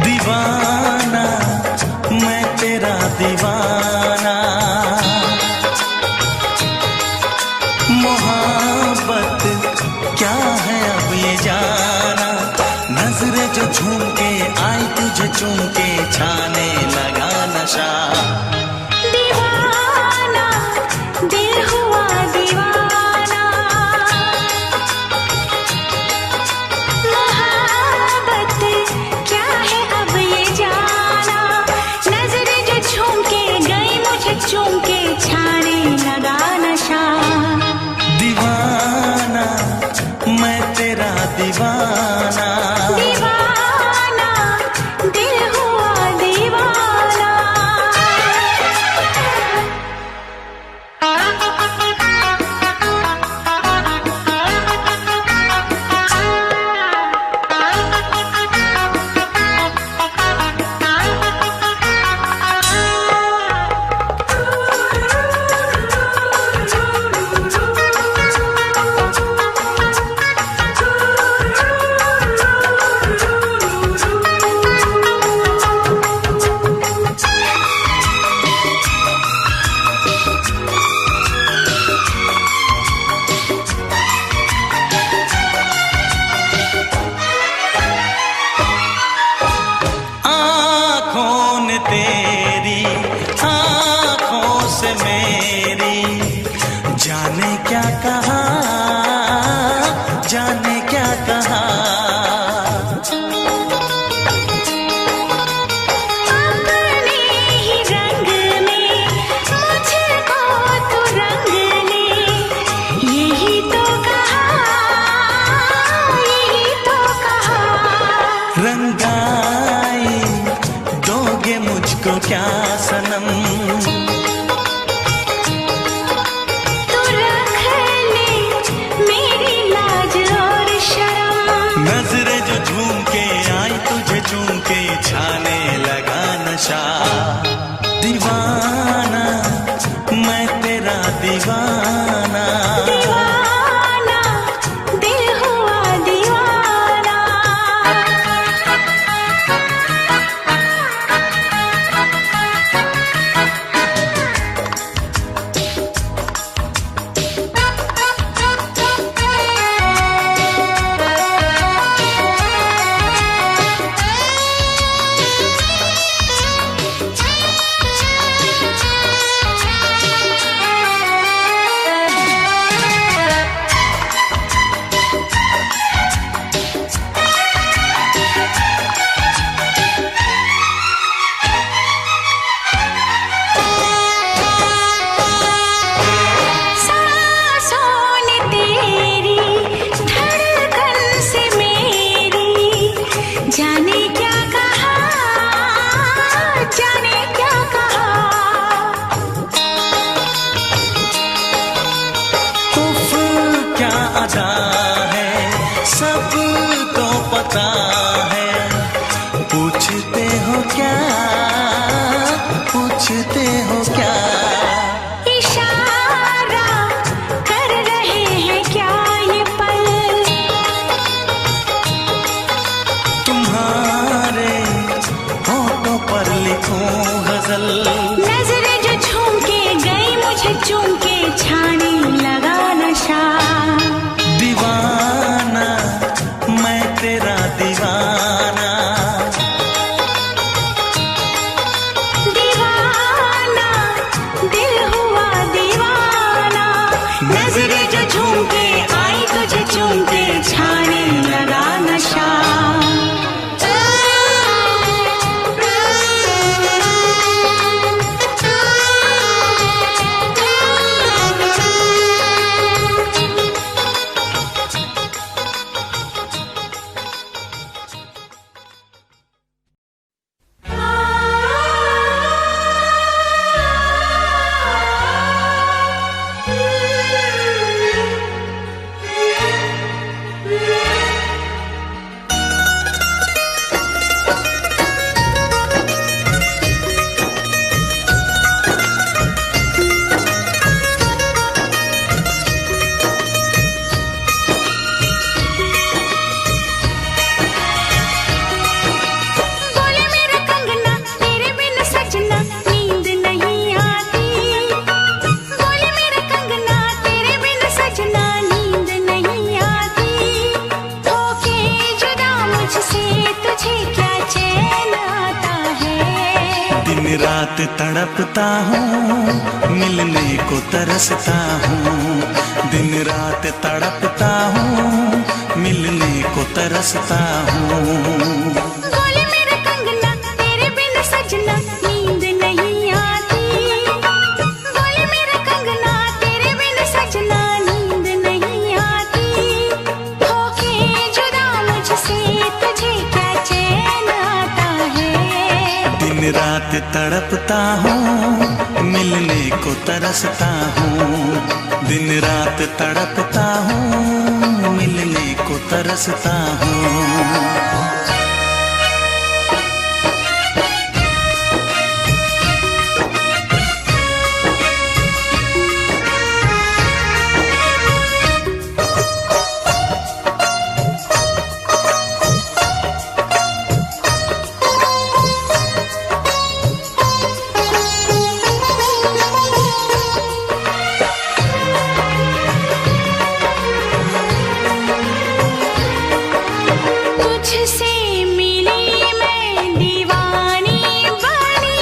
दीवाना मैं तेरा दीवाना, मोहब्बत क्या है अब ये जाना। नजरें जो झूम के आई तुझे चूम के छाने लगा नशा। दीवाना दिल हुआ दीवाना, मोहब्बत क्या है अब ये जाना। नजरें जो झूम के गई मुझे चूम के छाने लगा नशा। दीवाना मैं तेरा दीवाना, दीवाना दिल हुआ दीवाना। तेरी आँखों से मेरी जाने क्या कहा, जाने क्या कहा। अपने ही रंग में मुझको तो रंग ने, यही तो कहा, यही तो कहा। रंगाई दोगे मुझको क्या सनम, तू रख ले मेरी लाज और शर्म। नजरें जो झूम के आई तुझे चूम के छाने लगा नशा। दीवाना मैं तेरा दीवाना, दीवाना दिल हुआ दीवाना। रात तड़पता हूँ, मिलने को तरसता हूँ। दिन रात तड़पता हूँ, मिलने को तरसता हूँ। बोले मेरा कंगना तेरे बिन सजना नींद नहीं आती। बोले मेरा कंगना तेरे बिन सजना नींद नहीं आती। होके जुदा मुझसे तुझे क्या चैन आता है। दिन रात तड़पता हूँ, मिलने को तरसता हूँ। दिन रात तड़पता हूँ, मिलने को तरसता हूँ। तुझसे मिली मैं दीवानी बनी।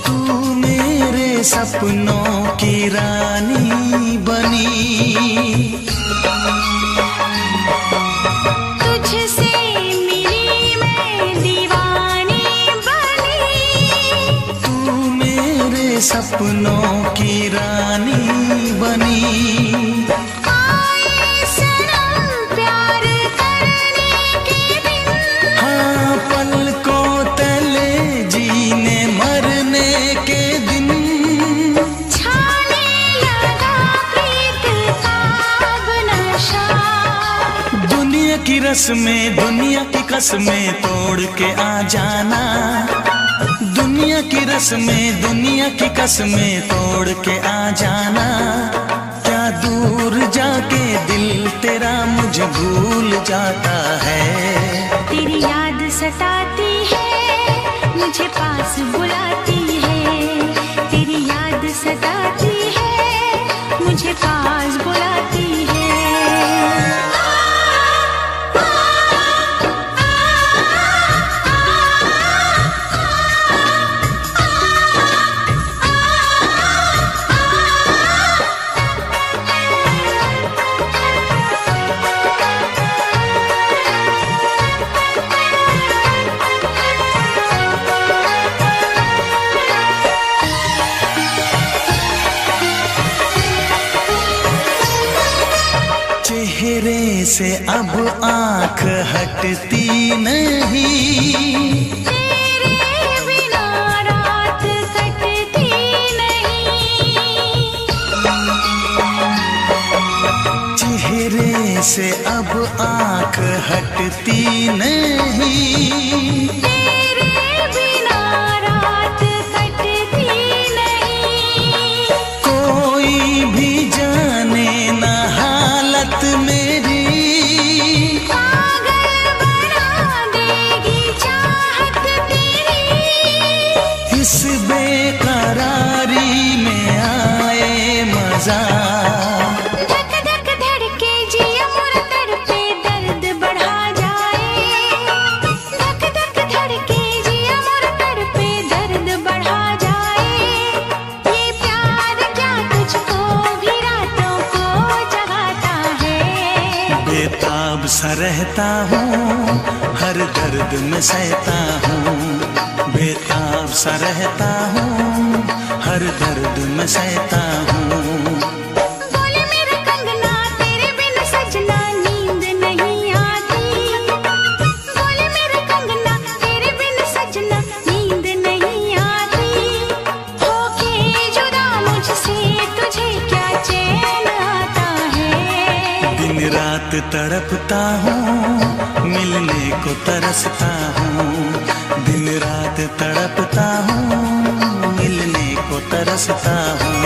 तू मेरे सपनों की रानी बनी। तुझसे मिली मैं दीवानी बनी। तू मेरे सपनों की रानी बनी। आए सनम प्यार करने के दिन। हाँ, पलकों तले जीने मरने के दिन। छाने लगा प्रीत का अब नशा। दुनिया की रस्में, दुनिया की कसमें तोड़ के आ जाना। दुनिया की रस्में, दुनिया की कसमें तोड़ के आ जाना। क्या दूर जाके दिल तेरा मुझे भूल जाता है। तेरी याद सताती है, मुझे पास बुलाती है। तेरी याद सताती है, मुझे पास बुलाती है। चेहरे से अब आंख हटती नहीं। तेरे बिना रात कटती नहीं। चेहरे से अब आंख हटती नहीं। तेरे बिना रात कटती नहीं। कोई भी जाने ना हालत मेरी। पागल बना देगी चाहत तेरी। इस बेकरारी में आए मजा। धक धक धड़के जिया मोर तड़पे दर्द बढ़ा जाए। धक धक धड़के जिया मोर तड़पे दर्द बढ़ा जाए। ये प्यार क्या तुझको भी रातों को जगाता है। बेताब सा रहता हूँ, हर दर्द में सहता हूँ। बेताब सा रहता हूँ, हर दर्द में सहता हूँ। बोले मेरा कंगना तेरे बिन सजना नींद नहीं आती। बोले मेरा कंगना तेरे बिन सजना नींद नहीं आती। होके जुदा मुझसे तुझे क्या चैन आता है। दिन रात तड़पता हूँ, मिलने को तरसता हूँ। दिन रात तड़पता हूँ, मिलने को तरसता हूँ।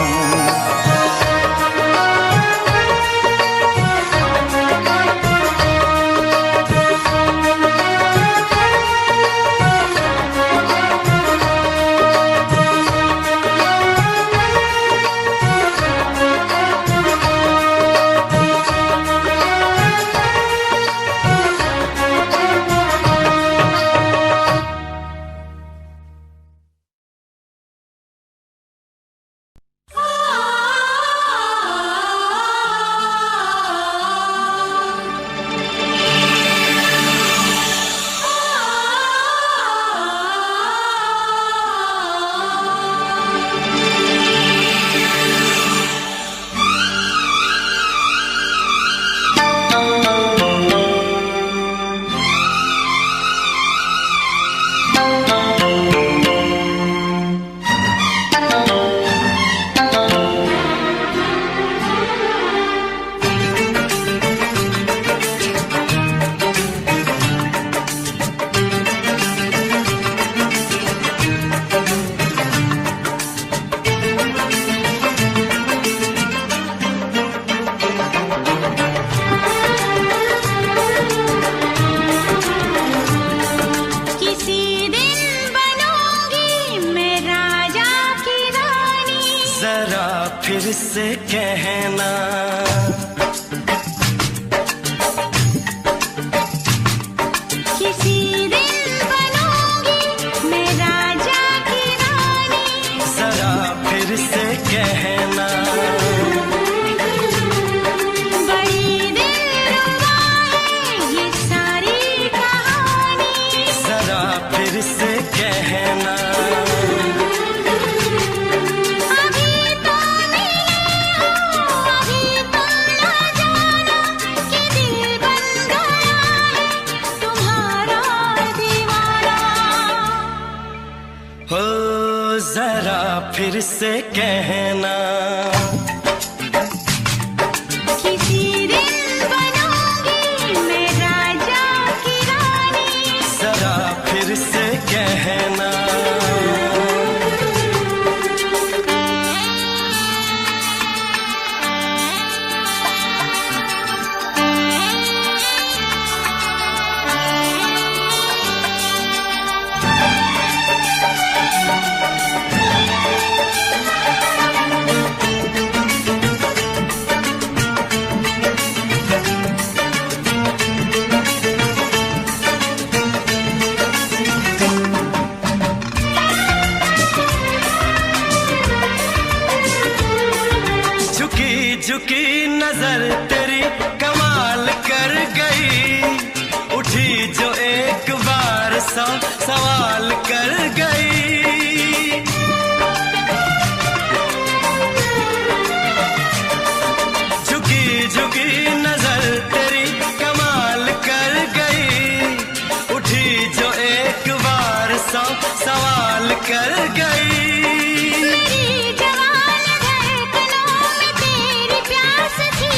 से कहना। किसी दिन बनूंगी मैं राजा की रानी, जरा फिर से कहना। बड़ी दिलरुबा है ये सारी कहानी, जरा फिर से कहना। अभी तो मिले हो, अभी तुम ना जाना कि दिल बन गया है तुम्हारा दीवाना। हो जरा फिर से कहना। किसी दिन बनूंगी मैं राजा की रानी, जरा फिर से कहना। झुकी झुकी नजर तेरी कमाल कर गई, उठी जो एक बार सौ सवाल कर गई। झुकी झुकी नजर तेरी कमाल कर गई, उठी जो एक बार सौ सवाल कर गई। मेरी जवान धड़कनों में तेरी प्यास थी,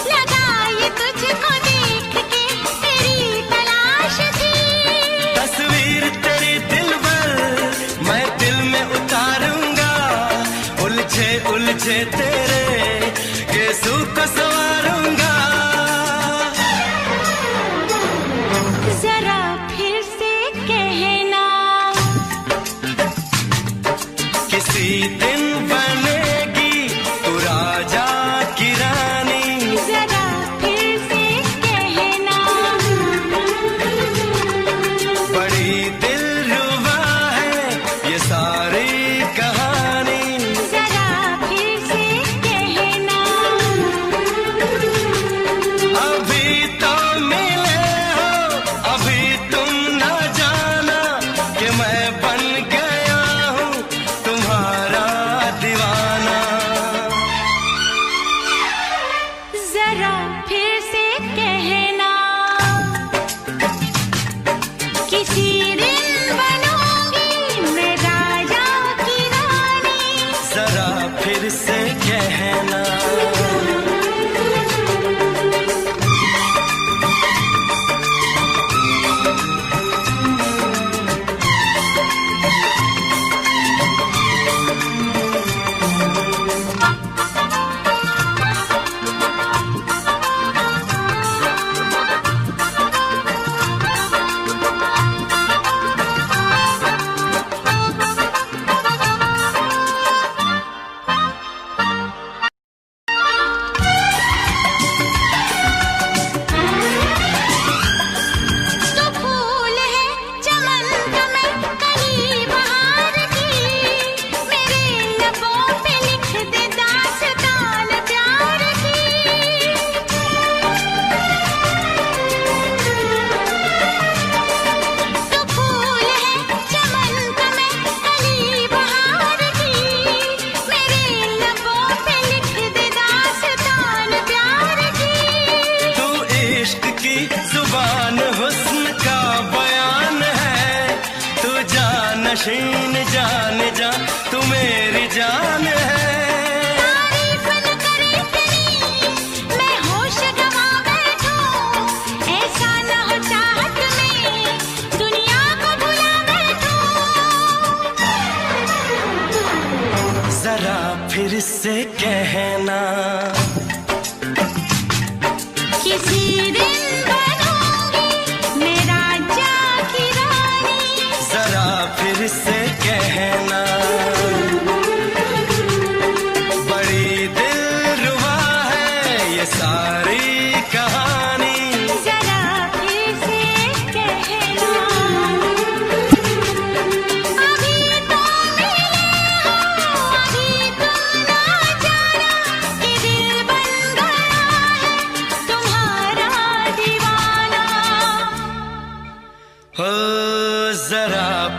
लगाई तुझको देख के तेरी तलाश थी। तस्वीर तेरी दिलबर मैं दिल में उतारूंगा, उलझे उलझे तेरे केसू को संवारूंगा। जरा फिर से कहना, किसी दिन बनेगी तू राजा की रानी, जरा फिर से कहना। बड़ी दिलरुबा है ये सारी कहानी। जरा फिर से कहना, अभी तो मिले हो, अभी तुम ना जाना कि मैं बन गया हूँ तुम्हारा दीवाना। जरा फिर से कहना, किसी दिन बनूंगी मैं राजा की रानी, जरा फिर से कहना। तो फूल है चमन का मैं कली बहार की, मेरे लबों पे लिख दे दास्तान प्यार की। तो फूल है चमन का मैं कली बहार की, मेरे लबों पे लिख दे दास्तान प्यार की। तू इश्क की जुबान हुस्न का बयान है, तू जानशीन जान जा तू मेरी जान है। तारीफ न करे तेरी मैं होश गवा बैठूं, ऐसा न हो चाहत में दुनिया को भुला बैठूं। जरा फिर से कहना, किसी दिन बनूंगी मैं राजा की रानी, जरा फिर से कहना। बड़ी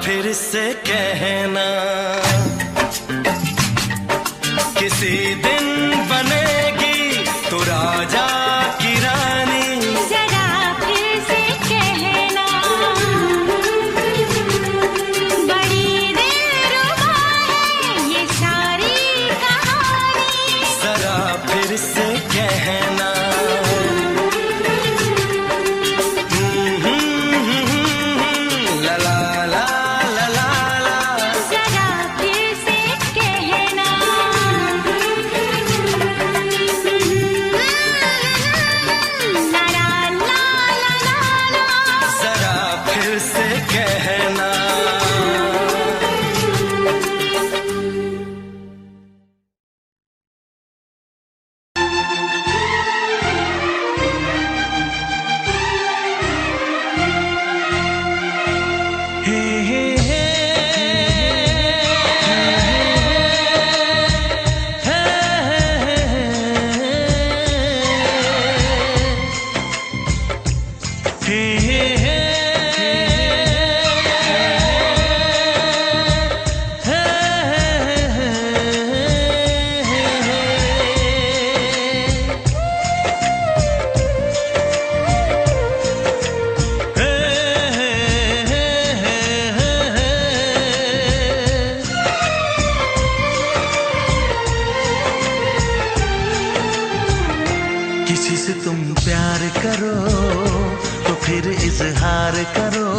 फिर से कहना, किसी दिन बनेगी तू राजा की रानी। जरा फिर से कहना, बड़ी दिलरुबा है ये सारी कहानी। जरा फिर से कहना, ला ला ला ला ला ला। जरा फिर से कहना, ला ला ला ला ला। जरा फिर से कहना। हे हे हे किसी से तुम प्यार करो तो फिर इजहार करो,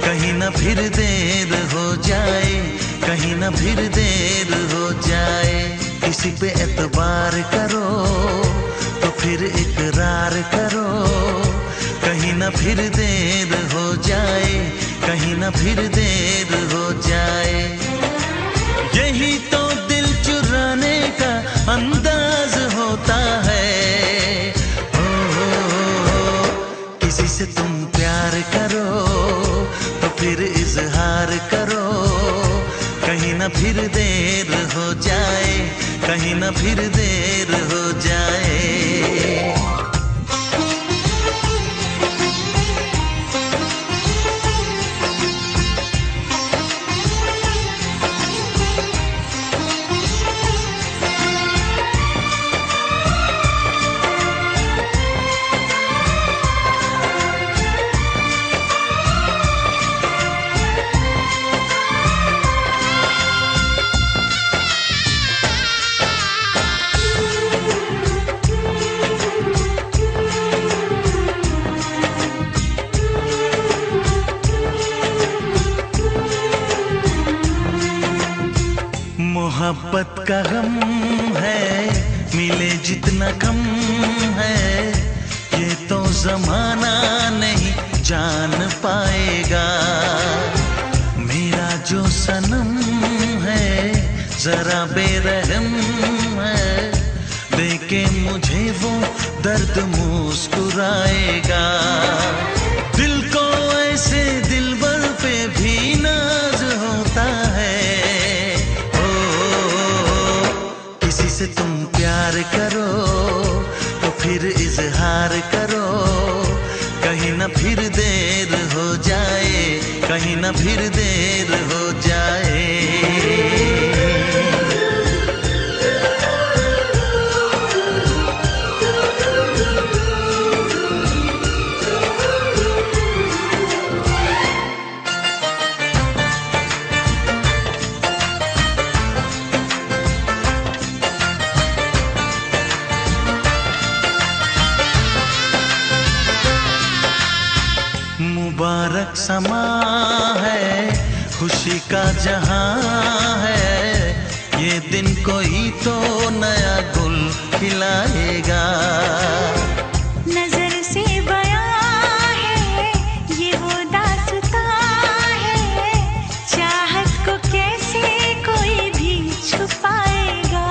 कहीं ना फिर देर हो जाए, कहीं ना फिर देर हो जाए। किसी पे एतबार करो तो फिर इकरार करो, कहीं ना फिर देर हो जाए, कहीं ना फिर देर हो जाए। यही तो दिल चुराने का अंदाज होता है। किसी से तुम प्यार करो तो फिर इजहार करो, कहीं ना फिर देर हो जाए, कहीं ना फिर देर हो जाए। मोहब्बत का गम है, मिले जितना कम है, ये तो जमाना नहीं जान पाएगा। मेरा जो सनम है जरा बेरहम है, देखे मुझे वो दर्द मुस्कुराएगा। दिल को ऐसे दिलबर पे भी नाज होता है। किसी से तुम प्यार करो तो फिर इजहार करो, कहीं ना फिर देर हो जाए, कहीं ना फिर देर हो जाए। मुबारक समा है, खुशी का जहां है, ये दिन कोई तो नया गुल खिलाएगा। नजर से बयां है ये वो दास्तां है, चाहत को कैसे कोई भी छुपाएगा।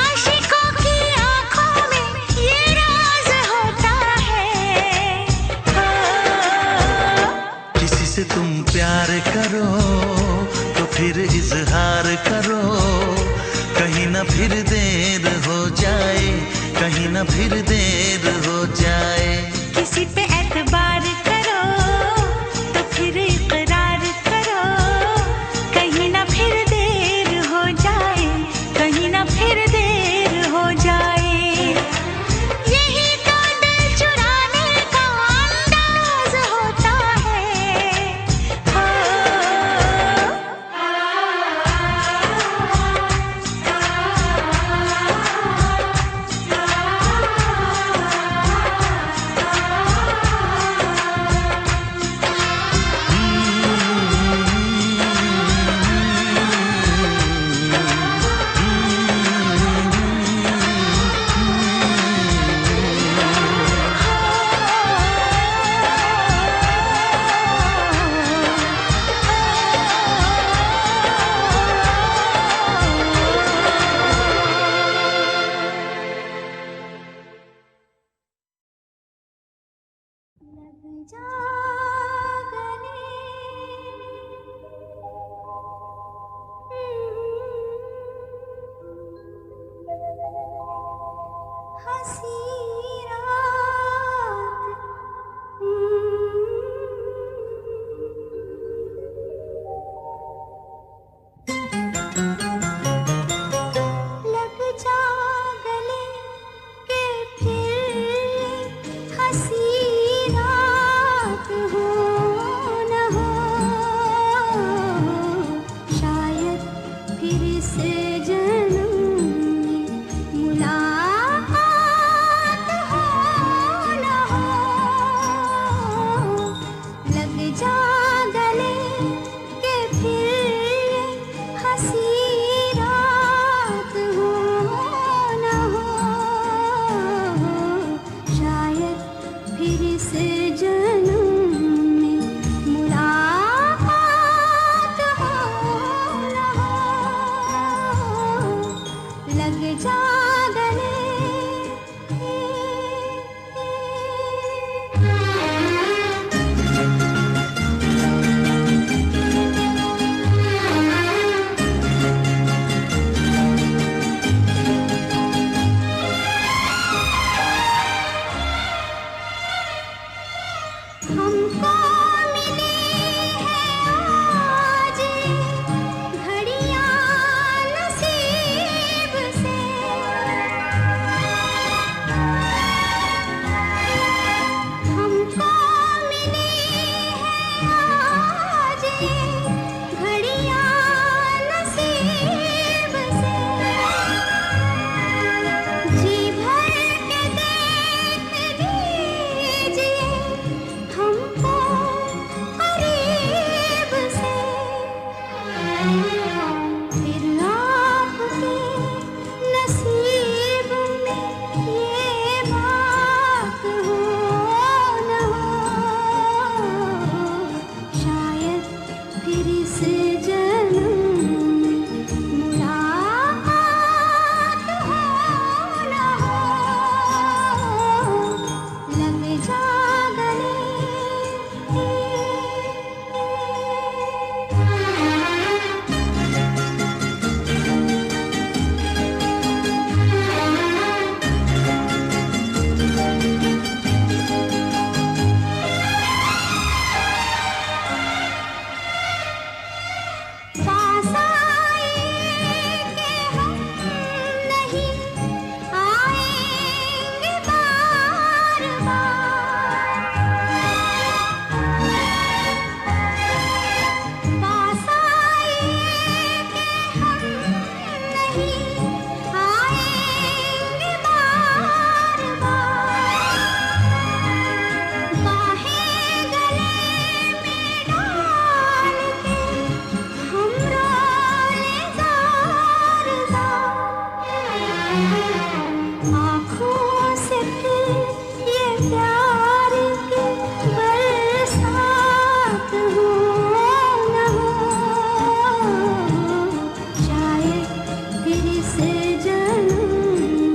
आशिकों की आंखों में ये राज होता है। किसी से तुम प्यार करो तो फिर इजहार करो, कहीं ना फिर देर हो जाए, कहीं ना फिर देर हो जाए। किसी पे एतबार करो तो फिर इकरार जा गले। हमको मिली है आज घड़ियां नसीब से, हमको मिली है आज घड़ियां नसीब से। जी भर के देख लीजिए हमको करीब से, फिर आपके नसीब में ये बात हो न हो, शायद फिर इस जन्म में मुलाकात हो न हो, लग जा गले। पास आए कि हम नहीं आएंगे बार बार, पास आए कि हम नहीं आएंगे बार बार, बाहें गले में डाल के हम रोले ज़ार ज़ार, आँखों से फिर ये प्यार की बरसात हो न हो, शायद फिर इस जन्म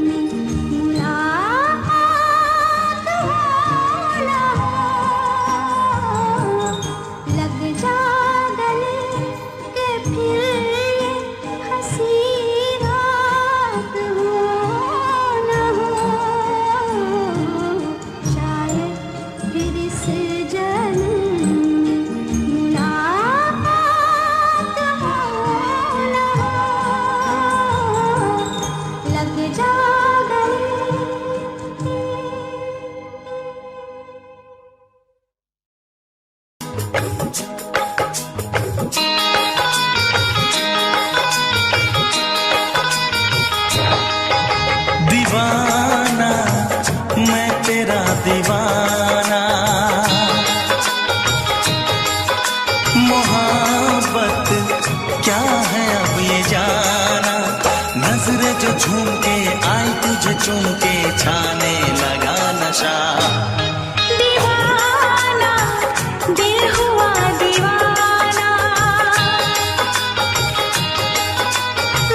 में मुलाकात हो न हो, लग जा गले के फिर ये हंसी रात हो न हो, शायद फिर इस जन्म में मुलाकात हो न हो, लग जा गले। दीवाना मैं तेरा दीवाना, मोहब्बत क्या है अब ये जाना, नजरें जो झूम के आई तुझे चूम के छाने लगा नशा। दीवाना दिल हुआ दीवाना,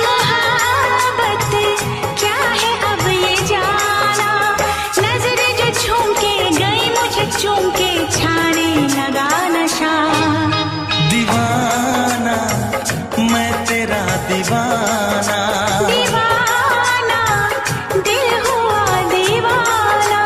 मोहब्बत क्या है अब ये जाना, नजरें जो झूम के गई मुझे चूम के छाने लगा नशा। दीवाना मैं तेरा दीवाना, दीवाना दिल हुआ दीवाना।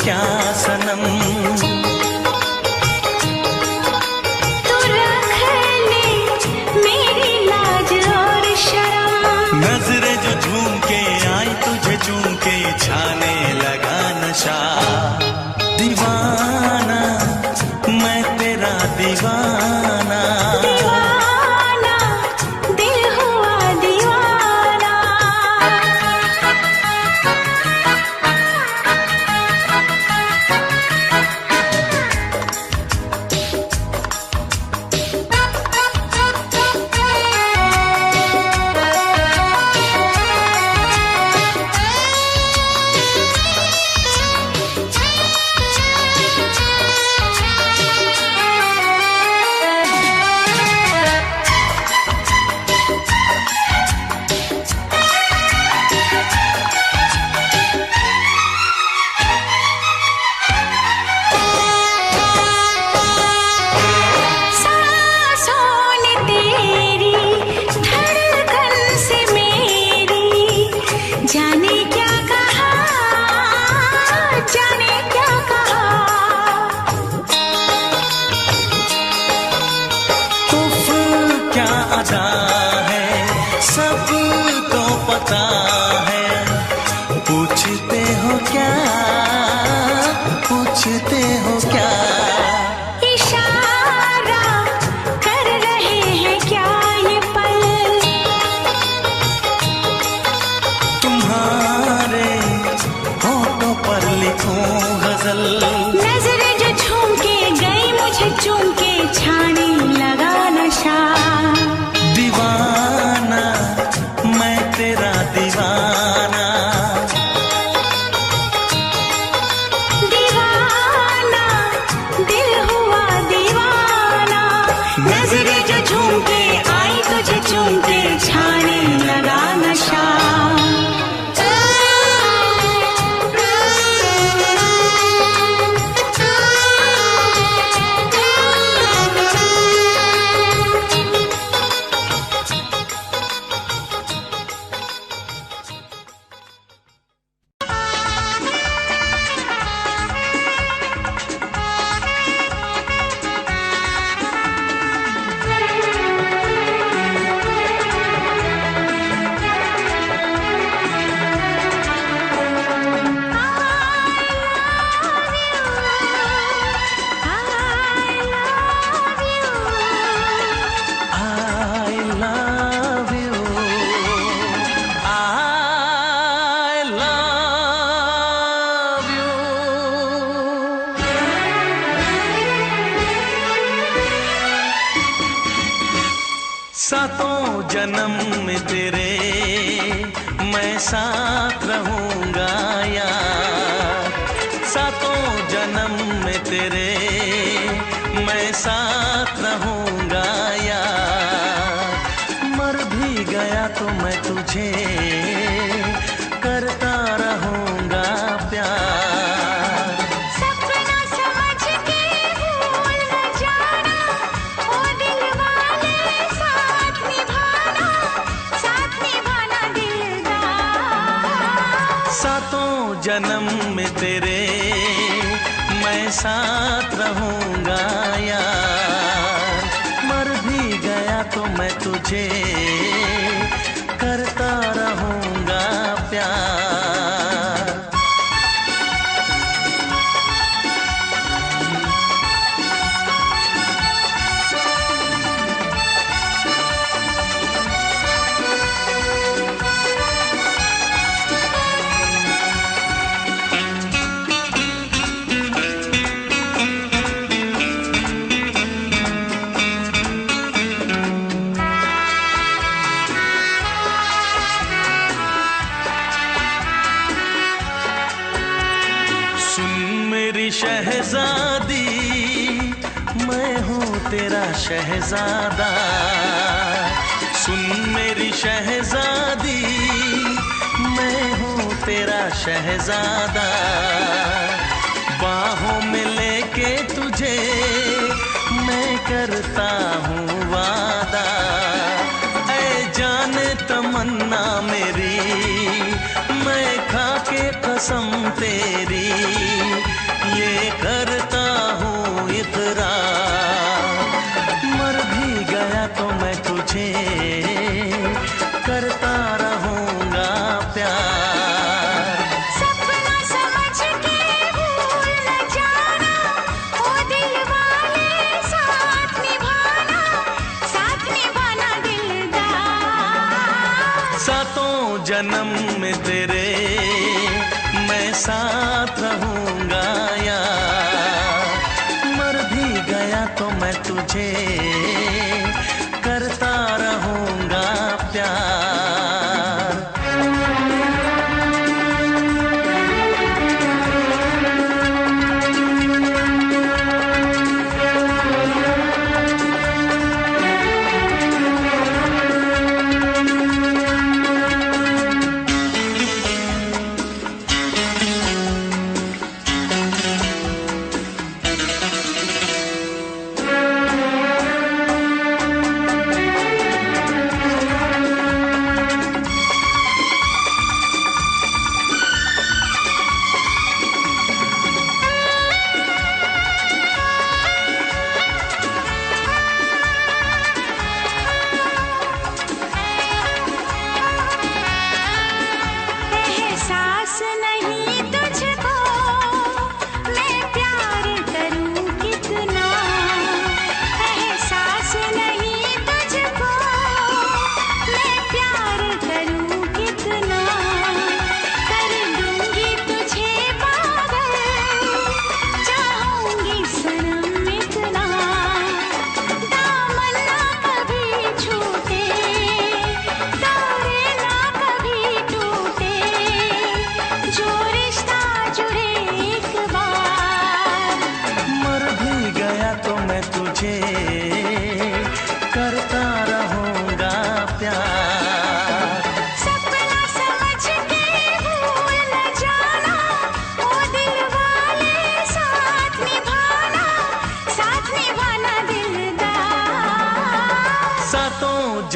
क्या सनम। तू रख ले मेरी लाज और शर्म। नजरें जो झूम के आई तुझे चूम के छाने लगा नशा। दीवाना मैं तेरा दीवाना। दीवाना दिल हुआ दीवाना। पूछते हो क्या? इशारा कर रहे हैं क्या ये पल? तुम्हारे होठों पर लिखूं गजल। नजरें जो झूम के गई मुझे चूम के छाने लगा नशा। दीवाना मैं तेरा दीवाना। दीवाना दिल हुआ दीवाना। नजरें जो झूम के आई तुझे चूम के छाने लगा नशा। सातों जन्म में तेरे मैं साथ रहूंगा यार। सातों जन्म में तेरे मैं साथ रहूंगा यार। मर भी गया तो मैं तुझे करता रहूंगा प्यार। सपना समझ के भूल न जाना ओ दिल वाले, साथ निभाना दिलदार। सातों जन्म में तेरे मैं साथ रहूंगा यार। मर भी गया तो मैं तुझे करता रहूंगा प्यार। शहजादी मैं हूँ तेरा शहजादा। सुन मेरी शहजादी मैं हूँ तेरा शहजादा। बाहों में लेके तुझे मैं करता हूँ वादा। ऐ जाने तमन्ना मेरी मैं खा के कसम तेरी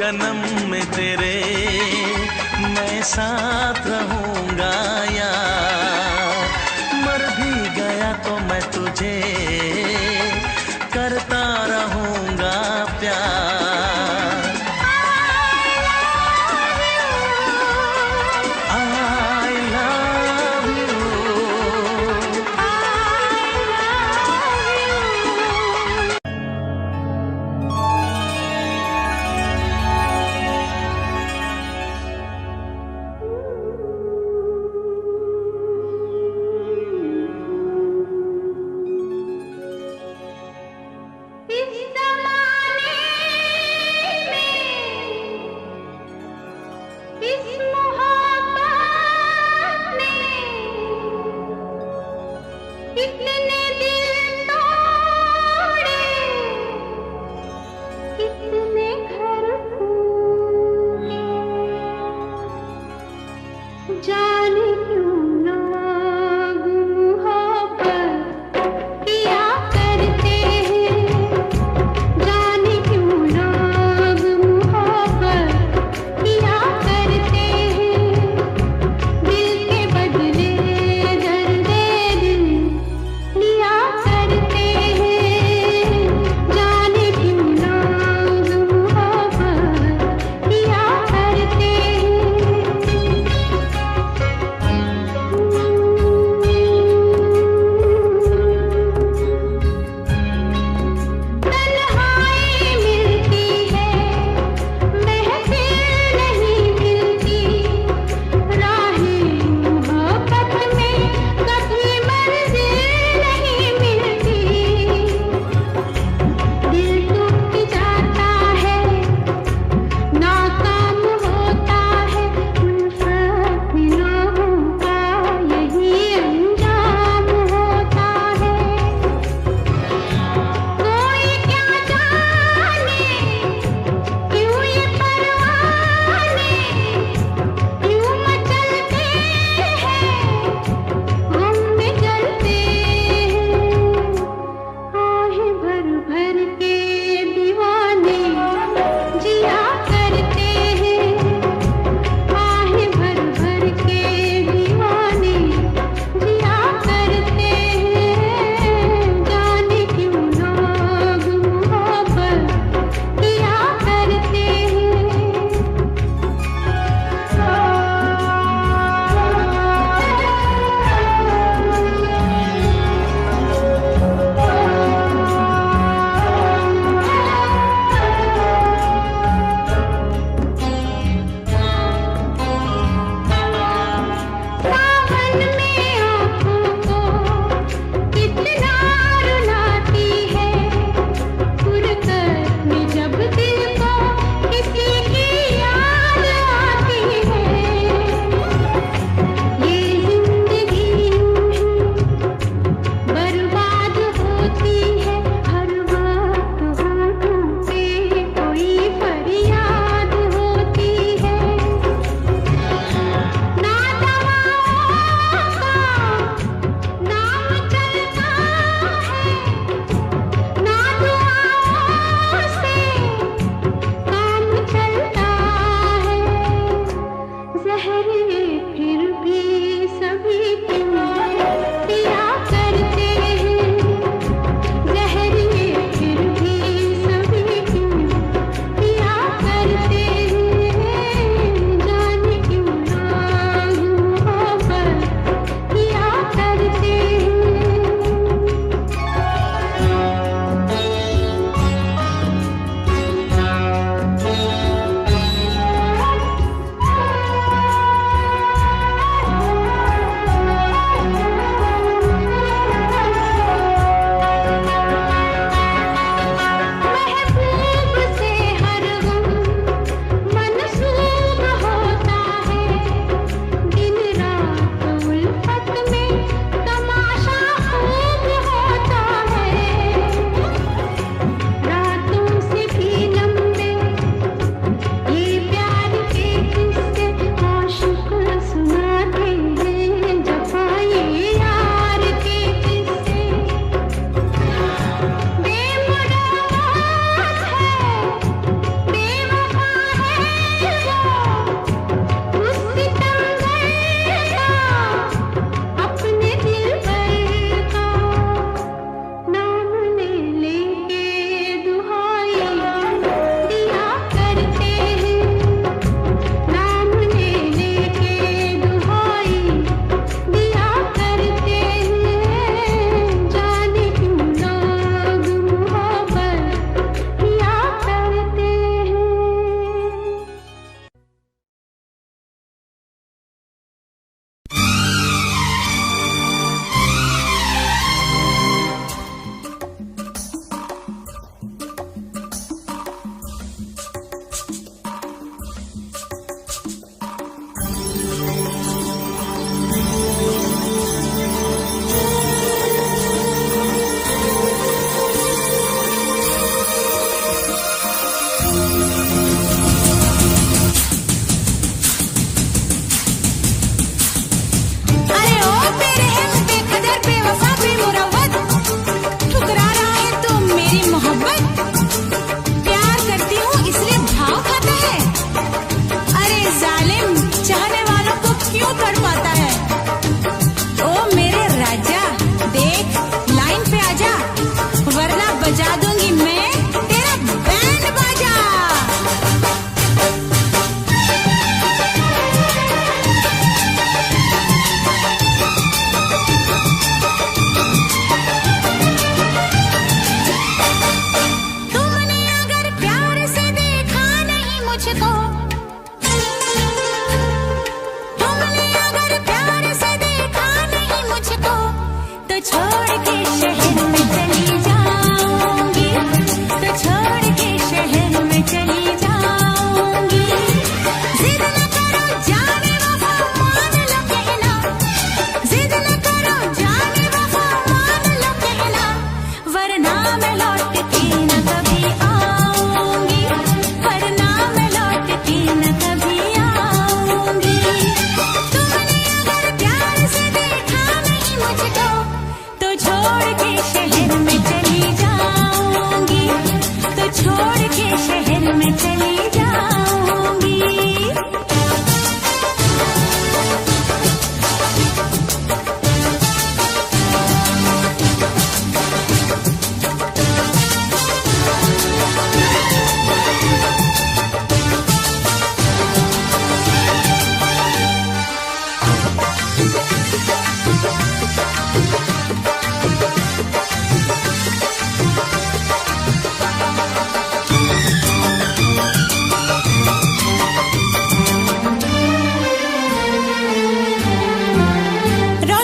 जन्म में तेरे मैं साथ रहूंगा यार। मर भी गया तो मैं तुझे करता रहूंगा प्यार। I love you।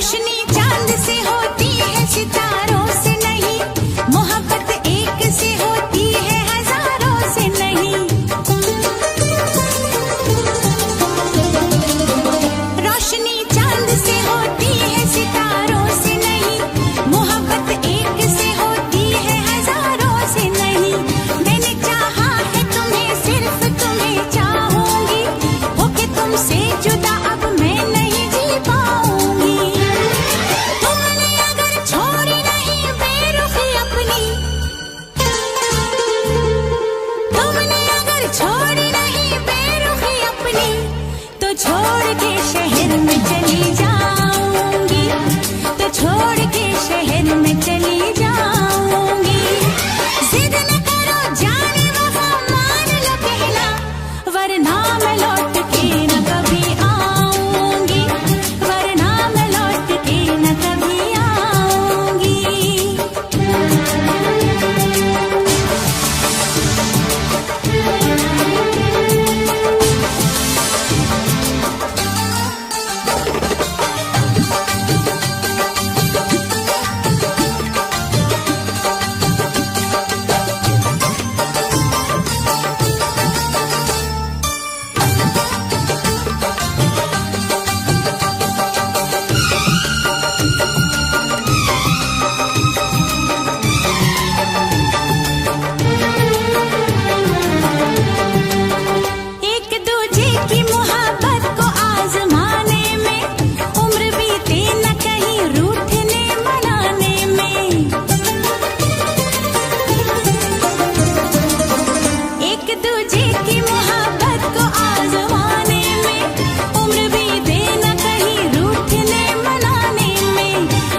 रोशनी चांद से होती है सितारों से नहीं, मोहब्बत एक से होती है हजारों से नहीं। रोशनी चांद से होती है सितारों से नहीं, मोहब्बत एक से होती है हजारों से नहीं। मैंने चाहा है तुम्हें, सिर्फ तुम्हें चाहूंगी, होके तुमसे जुदा अब मैं नहीं जी पाऊंगी। तुमने अगर छोड़ी नहीं बेरुखी अपनी, तुमने अगर छोड़ी नहीं बेरुखी अपनी, तो छोड़ के शहर में चली जाऊंगी, तो छोड़ के शहर में चली जाऊंगी। जिद न करो जाने वफा, मान लो कहना, वरना मैं लौट के न कभी आऊंगी, वरना मैं लौट के न कभी आऊंगी। एक दूजे की मोहब्बत को आजमाने में, उम्र बीते न कहीं रूठने मनाने में। एक दूजे की मोहब्बत को आजमाने में, उम्र बीते न कहीं रूठने मनाने में।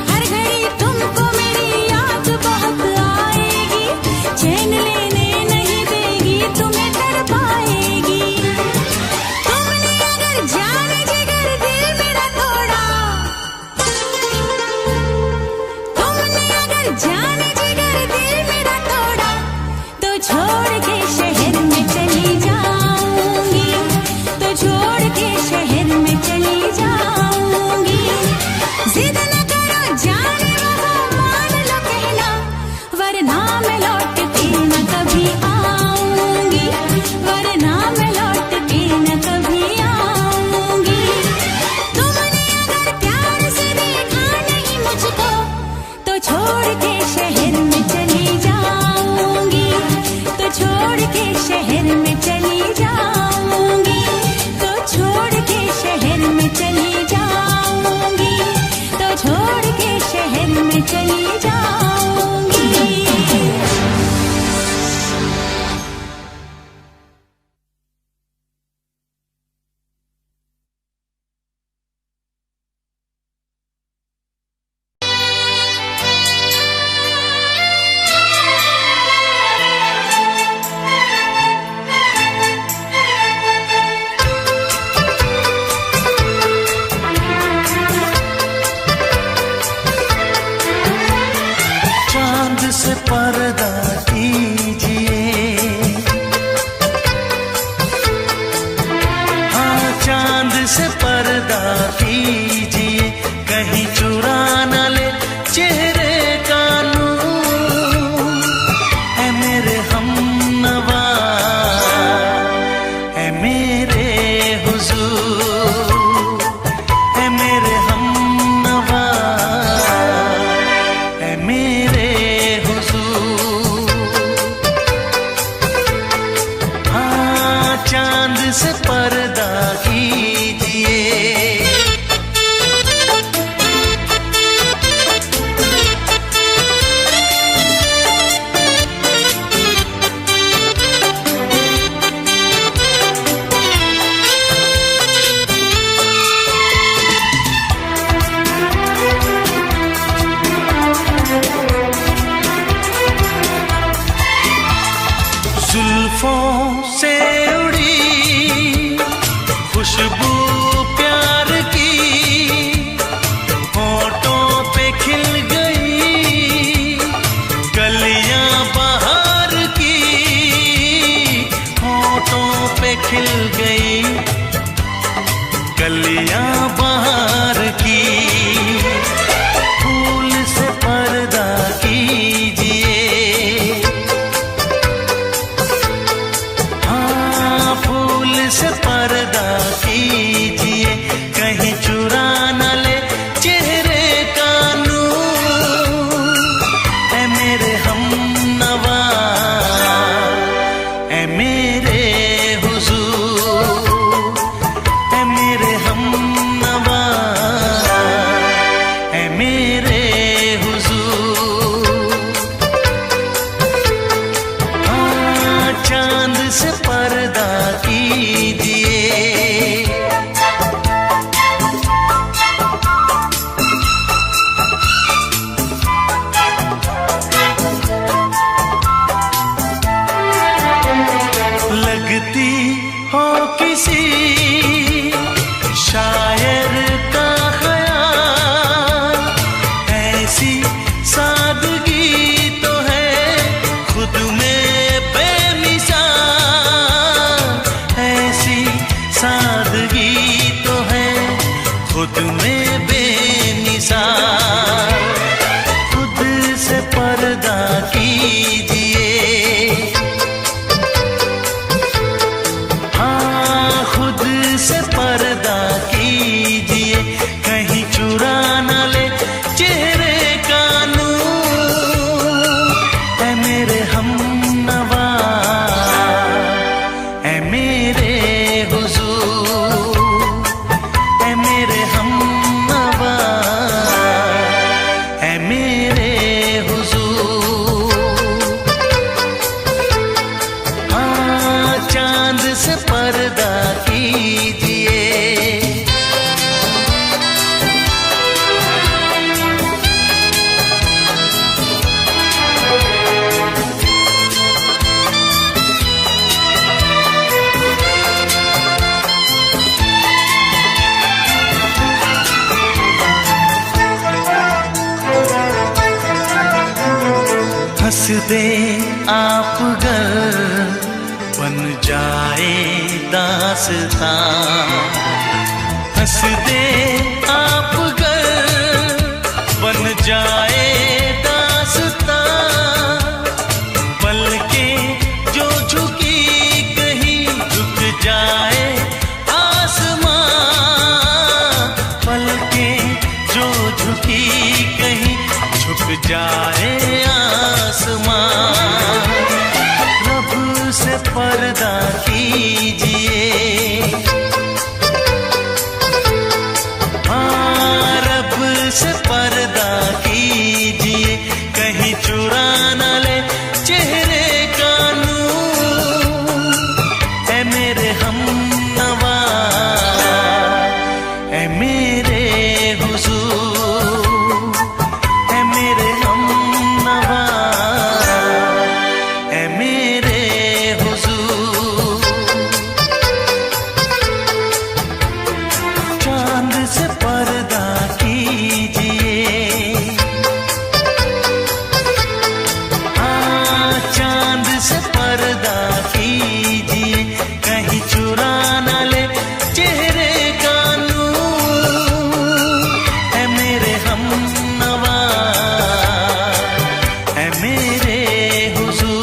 हर घड़ी तुमको मेरी याद बहुत आएगी, चैन लेने नहीं देगी, तुम्हें तड़पाएगी। तुमने अगर जाने जिगर दिल मेरा तोड़ा, तुमने अगर जाने जिगर दिल मेरा तोड़ा, तो छोड़ के शहर में चली जाऊंगी, तो छोड़ के शहर में चली जाऊंगी। जिद न करो जाने वफा, मान लो कहना, वरना मैं लौट के न कभी आऊंगी, वरना मैं लौट के न कभी आऊंगी। तुमने अगर प्यार से देखा नहीं मुझको, तो छोड़ के शहर में चली जाऊंगी, तो छोड़ के शहर में चली जाऊंगी, तो छोड़ के शहर में चली जाऊंगी, तो छोड़ के शहर में चली जाऊंगी। चांद से पर्दा कीजिए, हाँ चांद से पर्दा कीजिए, कहीं चुरा न ले चेहरे का नूर। है मेरे हमनवा, है मेरे हुजूर, है मेरे हमनवा, है मेरे हुजूर। हंस दे आप गर बन जाए दास्तां, हंस दे आप गर बन जाए दास्तां, पलकें जो झुकी कहीं झुक जाए आसमां, पलकें जो झुकी कहीं झुक जाए आसमां। रब से पर्दा कीजिए, हाँ रब से पर्दा कीजिए, कहीं चुरा न ले चेहरे का नूर। ऐ मेरे हमनवा, ऐ मेरे हुजूर, ऐ मेरे हमनवा, ऐ मेरे हुजूर। चांद से पर्दा कीजिए, हाँ चांद से पर्दा कीजिए, कहीं चुरा न ले चेहरे का नूर। ऐ मेरे हमनवा, ऐ मेरे हुजूर।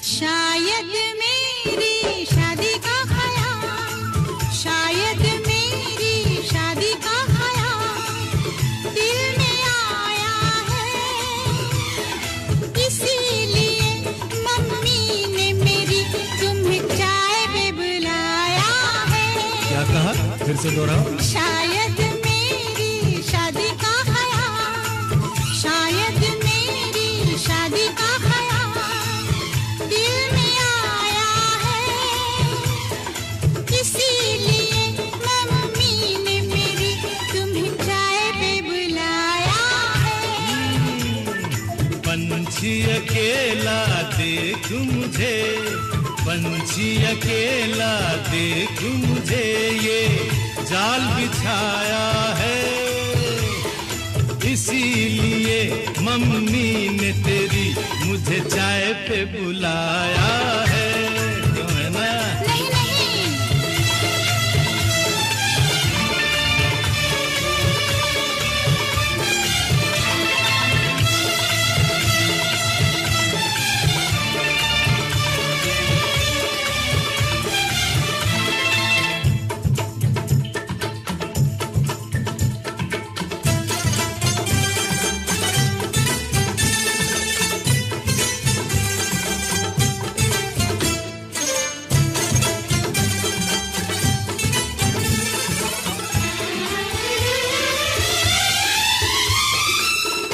शायद मेरी शादी का ख्याल, शायद मेरी शादी का ख्याल दिल में आया है, इसीलिए मम्मी ने मेरी तुम्हें चाय पे बुलाया है। क्या कहा? फिर से दोहराओ। शायद मेरी शादी का ख्याल, शायद मेरी शादी का ख्याल दिल में आया है, इसीलिए मम्मी ने मेरी तुम्हें चाय पे बुलाया है। पंछी अकेला देख मुझे, पंछी अकेला देख मुझे, ये जाल बिछाया है, इसीलिए मम्मी ने तेरी मुझे चाय पे बुलाया है। क्यों है ना? नहीं नहीं,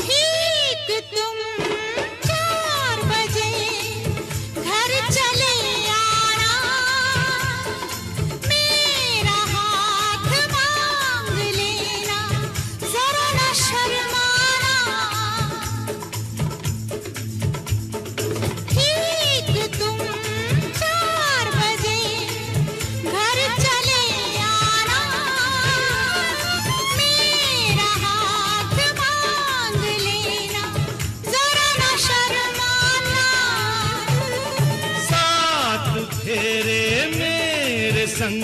ठीक तुम 4 बजे घर चले आना, मेरा हाथ मांग लेना, जरा न शर्माना। ठीक तुम 4 बजे घर चले आना, मेरा हाथ मांग लेना, जरा न शर्माना। साथ फेरे मेरे संग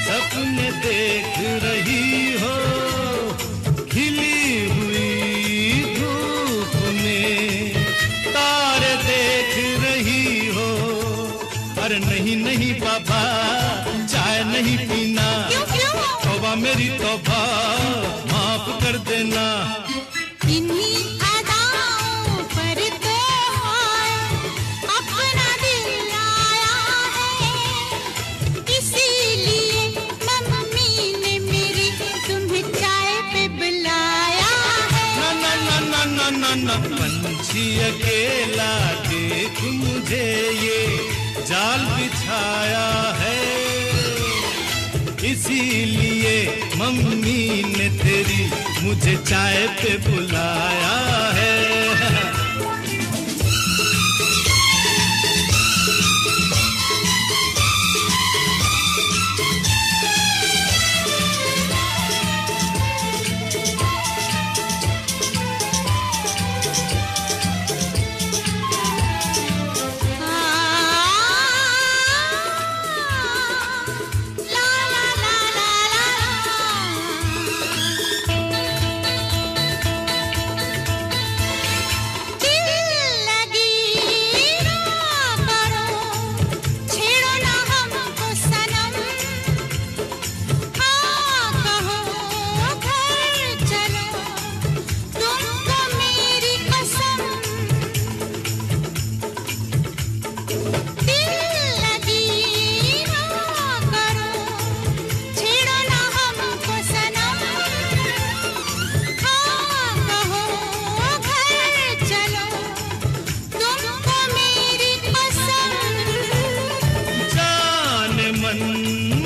सपने देख रही हो, खिली हुई धूप में तारे देख रही हो। अरे नहीं नहीं बाबा, चाय नहीं पंछी अकेला देख मुझे ये जाल बिछाया है, इसीलिए मम्मी ने तेरी मुझे चाय पे बुलाया है।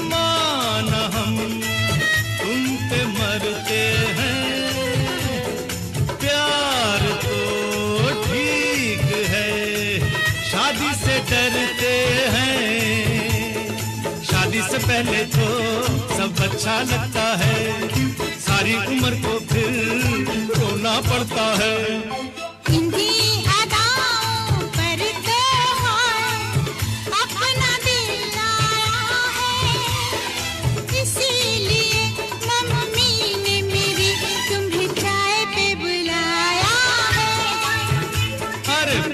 माना हम तुम पे मरते हैं, प्यार तो ठीक है, शादी से डरते हैं। शादी से पहले तो सब अच्छा लगता है, सारी उम्र को फिर रोना पड़ता है।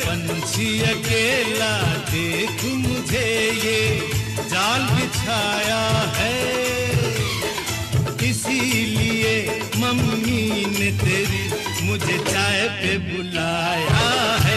पंछी अकेला देख मुझे ये जाल बिछाया है, इसीलिए मम्मी ने तेरी मुझे चाय पे बुलाया है।